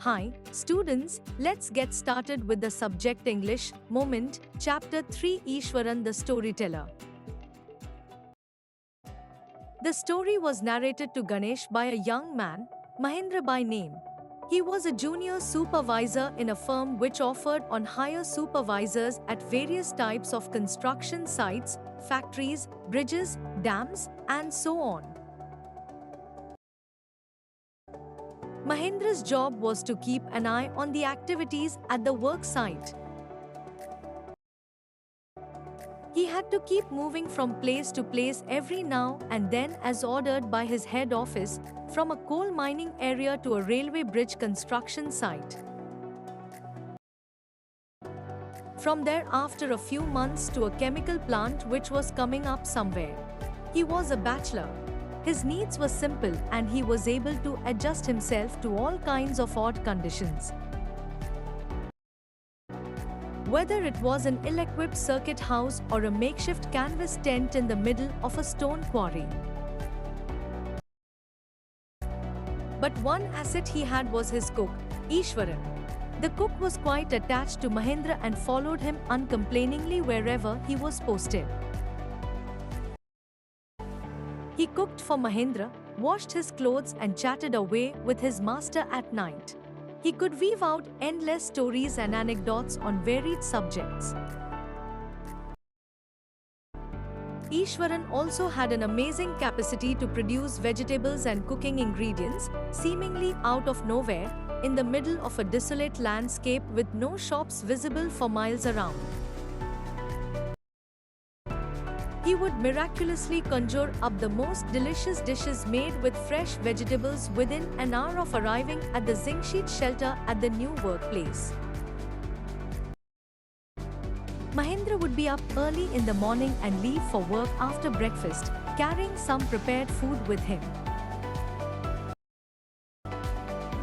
Hi, students, let's get started with the subject English, Moment, Chapter 3 Ishwaran the Storyteller. The story was narrated to Ganesh by a young man, Mahendra by name. He was a junior supervisor in a firm which offered on hire supervisors at various types of construction sites, factories, bridges, dams, and so on. Mahendra's job was to keep an eye on the activities at the work site. He had to keep moving from place to place every now and then as ordered by his head office, from a coal mining area to a railway bridge construction site. From there, after a few months, to a chemical plant which was coming up somewhere. He was a bachelor. His needs were simple and he was able to adjust himself to all kinds of odd conditions. Whether it was an ill-equipped circuit house or a makeshift canvas tent in the middle of a stone quarry. But one asset he had was his cook, Ishwaran. The cook was quite attached to Mahendra and followed him uncomplainingly wherever he was posted. He cooked for Mahendra, washed his clothes and chatted away with his master at night. He could weave out endless stories and anecdotes on varied subjects. Ishwaran also had an amazing capacity to produce vegetables and cooking ingredients, seemingly out of nowhere, in the middle of a desolate landscape with no shops visible for miles around. He would miraculously conjure up the most delicious dishes made with fresh vegetables within an hour of arriving at the zinc-sheet shelter at the new workplace. Mahendra would be up early in the morning and leave for work after breakfast, carrying some prepared food with him.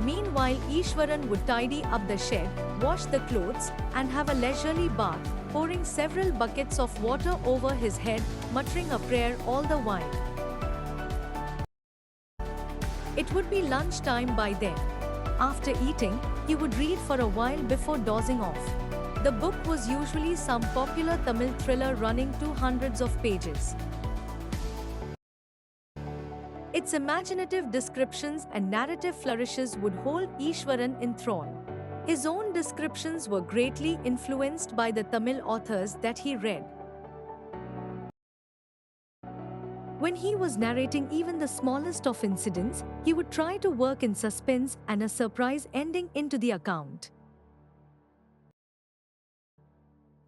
Meanwhile, Ishwaran would tidy up the shed, wash the clothes, and have a leisurely bath, pouring several buckets of water over his head, muttering a prayer all the while. It would be lunchtime by then. After eating, he would read for a while before dozing off. The book was usually some popular Tamil thriller running to hundreds of pages. Its imaginative descriptions and narrative flourishes would hold Ishwaran in thrall. His own descriptions were greatly influenced by the Tamil authors that he read. When he was narrating even the smallest of incidents, he would try to work in suspense and a surprise ending into the account.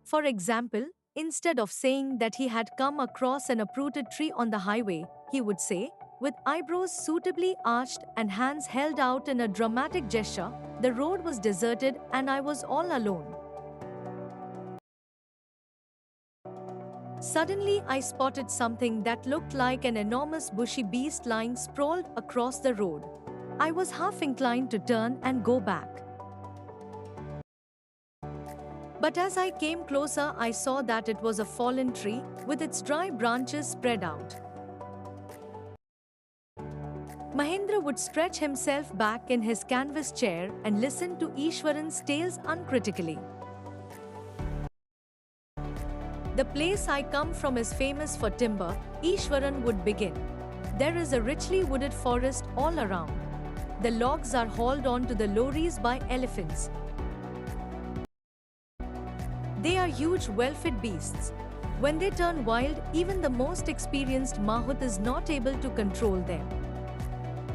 For example, instead of saying that he had come across an uprooted tree on the highway, he would say, with eyebrows suitably arched and hands held out in a dramatic gesture, the road was deserted and I was all alone. Suddenly I spotted something that looked like an enormous bushy beast lying sprawled across the road. I was half inclined to turn and go back. But as I came closer, I saw that it was a fallen tree with its dry branches spread out. Mahendra would stretch himself back in his canvas chair and listen to Ishwaran's tales uncritically. The place I come from is famous for timber, Ishwaran would begin. There is a richly wooded forest all around. The logs are hauled onto the lorries by elephants. They are huge, well-fed beasts. When they turn wild, even the most experienced Mahut is not able to control them.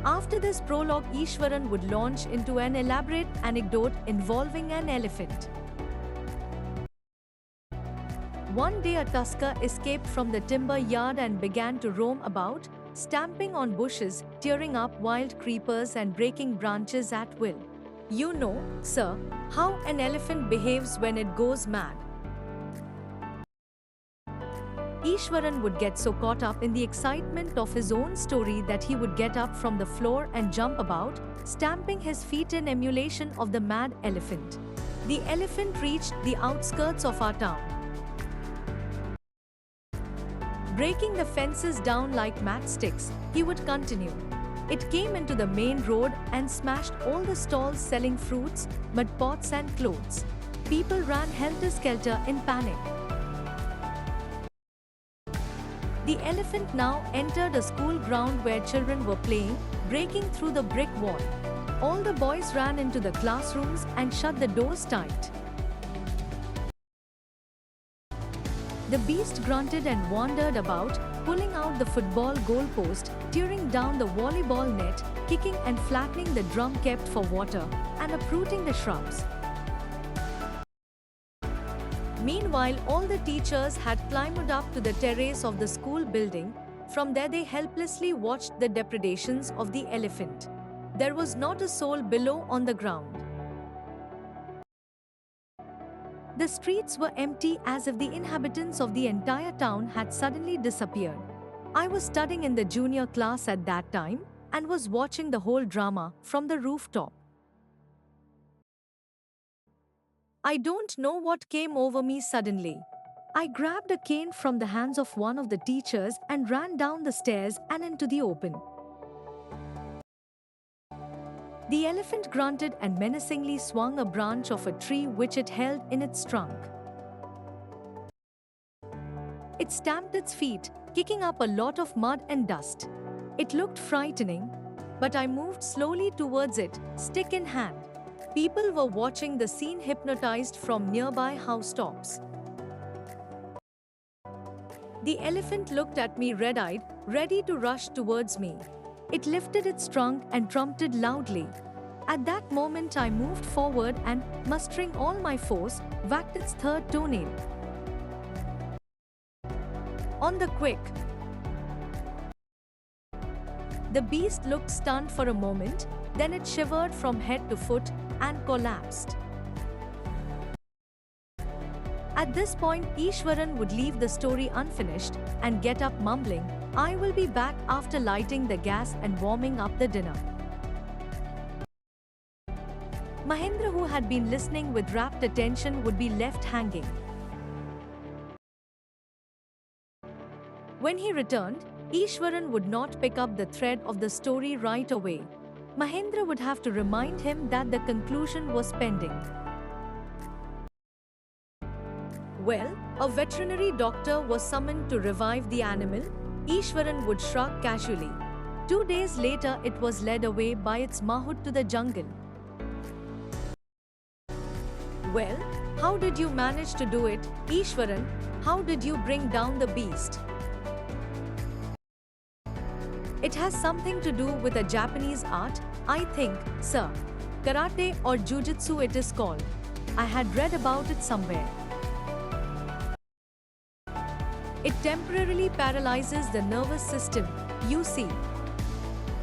After this prologue, Ishwaran would launch into an elaborate anecdote involving an elephant. One day a tusker escaped from the timber yard and began to roam about, stamping on bushes, tearing up wild creepers and breaking branches at will. You know, sir, how an elephant behaves when it goes mad. Ishwaran would get so caught up in the excitement of his own story that he would get up from the floor and jump about, stamping his feet in emulation of the mad elephant. The elephant reached the outskirts of our town. Breaking the fences down like matchsticks, he would continue. It came into the main road and smashed all the stalls selling fruits, mud pots and clothes. People ran helter-skelter in panic. The elephant now entered a school ground where children were playing, breaking through the brick wall. All the boys ran into the classrooms and shut the doors tight. The beast grunted and wandered about, pulling out the football goalpost, tearing down the volleyball net, kicking and flattening the drum kept for water, and uprooting the shrubs. Meanwhile, all the teachers had climbed up to the terrace of the school building. From there they helplessly watched the depredations of the elephant. There was not a soul below on the ground. The streets were empty as if the inhabitants of the entire town had suddenly disappeared. I was studying in the junior class at that time and was watching the whole drama from the rooftop. I don't know what came over me suddenly. I grabbed a cane from the hands of one of the teachers and ran down the stairs and into the open. The elephant grunted and menacingly swung a branch of a tree which it held in its trunk. It stamped its feet, kicking up a lot of mud and dust. It looked frightening, but I moved slowly towards it, stick in hand. People were watching the scene hypnotized from nearby housetops. The elephant looked at me red-eyed, ready to rush towards me. It lifted its trunk and trumpeted loudly. At that moment I moved forward and, mustering all my force, whacked its third toenail. On the quick. The beast looked stunned for a moment, then it shivered from head to foot and collapsed. At this point, Ishwaran would leave the story unfinished and get up mumbling, "I will be back after lighting the gas and warming up the dinner." Mahendra, who had been listening with rapt attention, would be left hanging. When he returned, Ishwaran would not pick up the thread of the story right away. Mahendra would have to remind him that the conclusion was pending. Well, a veterinary doctor was summoned to revive the animal. Ishwaran would shrug casually. 2 days later, it was led away by its mahout to the jungle. Well, how did you manage to do it, Ishwaran? How did you bring down the beast? It has something to do with a Japanese art, I think, sir. Karate or Jujutsu it is called. I had read about it somewhere. It temporarily paralyzes the nervous system, you see.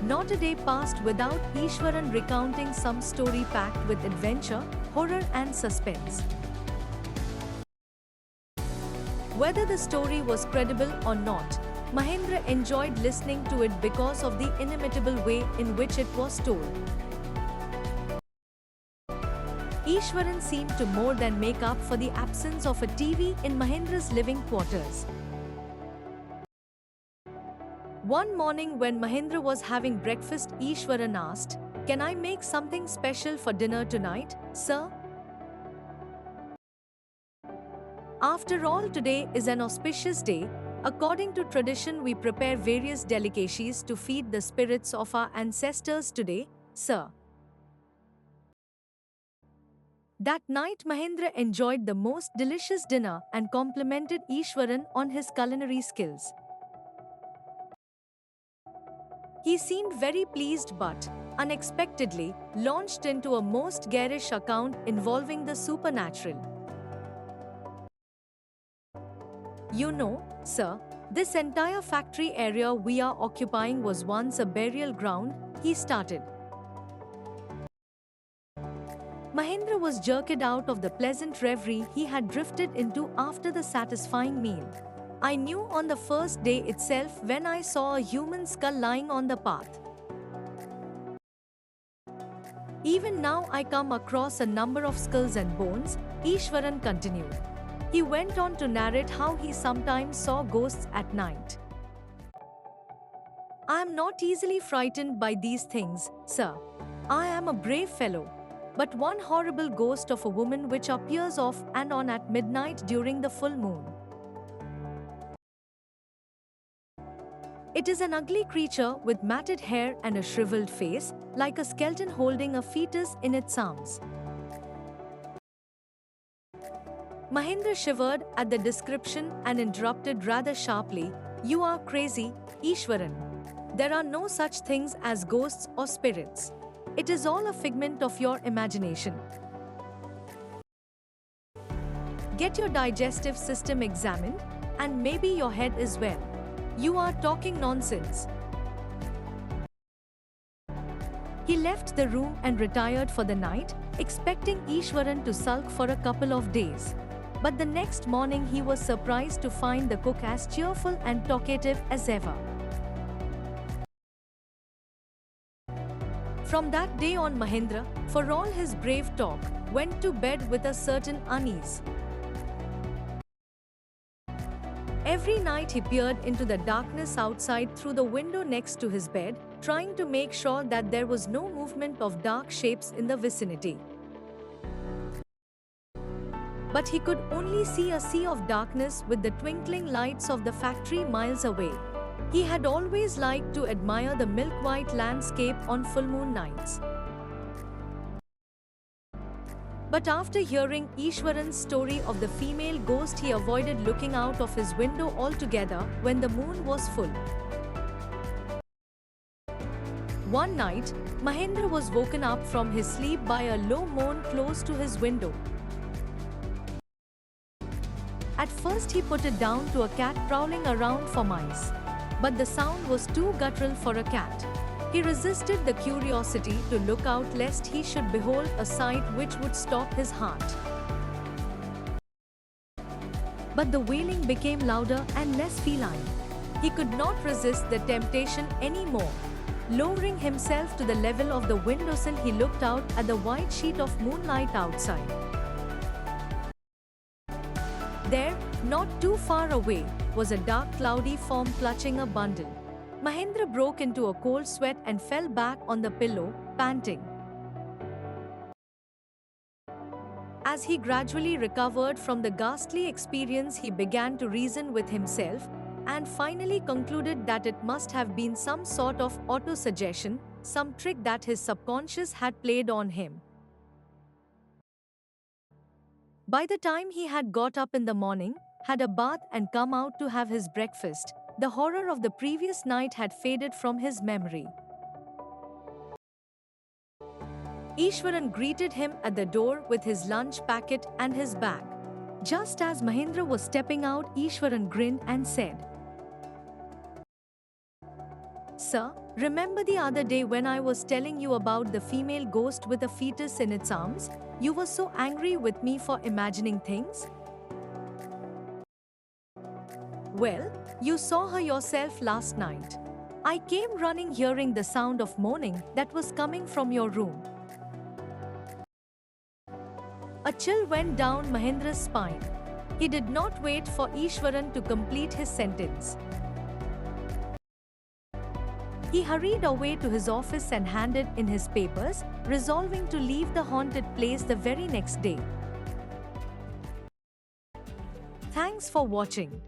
Not a day passed without Ishwaran recounting some story packed with adventure, horror and suspense. Whether the story was credible or not, Mahendra enjoyed listening to it because of the inimitable way in which it was told. Ishwaran seemed to more than make up for the absence of a TV in Mahendra's living quarters. One morning when Mahendra was having breakfast, Ishwaran asked, "Can I make something special for dinner tonight, sir?" After all, today is an auspicious day. According to tradition, we prepare various delicacies to feed the spirits of our ancestors today, sir. That night, Mahendra enjoyed the most delicious dinner and complimented Ishwaran on his culinary skills. He seemed very pleased but, unexpectedly, launched into a most garish account involving the supernatural. "You know, sir, this entire factory area we are occupying was once a burial ground," he started. Mahendra was jerked out of the pleasant reverie he had drifted into after the satisfying meal. "I knew on the first day itself when I saw a human skull lying on the path. Even now I come across a number of skulls and bones," Ishwaran continued. He went on to narrate how he sometimes saw ghosts at night. I am not easily frightened by these things, sir. I am a brave fellow. But one horrible ghost of a woman which appears off and on at midnight during the full moon. It is an ugly creature with matted hair and a shriveled face, like a skeleton holding a fetus in its arms. Mahendra shivered at the description and interrupted rather sharply, "You are crazy, Ishwaran. There are no such things as ghosts or spirits. It is all a figment of your imagination. Get your digestive system examined, and maybe your head as well. You are talking nonsense." He left the room and retired for the night, expecting Ishwaran to sulk for a couple of days. But the next morning he was surprised to find the cook as cheerful and talkative as ever. From that day on, Mahendra, for all his brave talk, went to bed with a certain unease. Every night he peered into the darkness outside through the window next to his bed, trying to make sure that there was no movement of dark shapes in the vicinity. But he could only see a sea of darkness with the twinkling lights of the factory miles away. He had always liked to admire the milk-white landscape on full moon nights. But after hearing Ishwaran's story of the female ghost, he avoided looking out of his window altogether when the moon was full. One night, Mahendra was woken up from his sleep by a low moan close to his window. At first he put it down to a cat prowling around for mice. But the sound was too guttural for a cat. He resisted the curiosity to look out lest he should behold a sight which would stop his heart. But the wailing became louder and less feline. He could not resist the temptation any more. Lowering himself to the level of the windowsill, he looked out at the white sheet of moonlight outside. There, not too far away, was a dark cloudy form clutching a bundle. Mahendra broke into a cold sweat and fell back on the pillow, panting. As he gradually recovered from the ghastly experience, he began to reason with himself, and finally concluded that it must have been some sort of auto-suggestion, some trick that his subconscious had played on him. By the time he had got up in the morning, had a bath and come out to have his breakfast, the horror of the previous night had faded from his memory. Ishwaran greeted him at the door with his lunch packet and his bag. Just as Mahendra was stepping out, Ishwaran grinned and said, "Sir, remember the other day when I was telling you about the female ghost with a fetus in its arms? You were so angry with me for imagining things? Well, you saw her yourself last night. I came running hearing the sound of moaning that was coming from your room." A chill went down Mahendra's spine. He did not wait for Ishwaran to complete his sentence. He hurried away to his office and handed in his papers, resolving to leave the haunted place the very next day. Thanks for watching.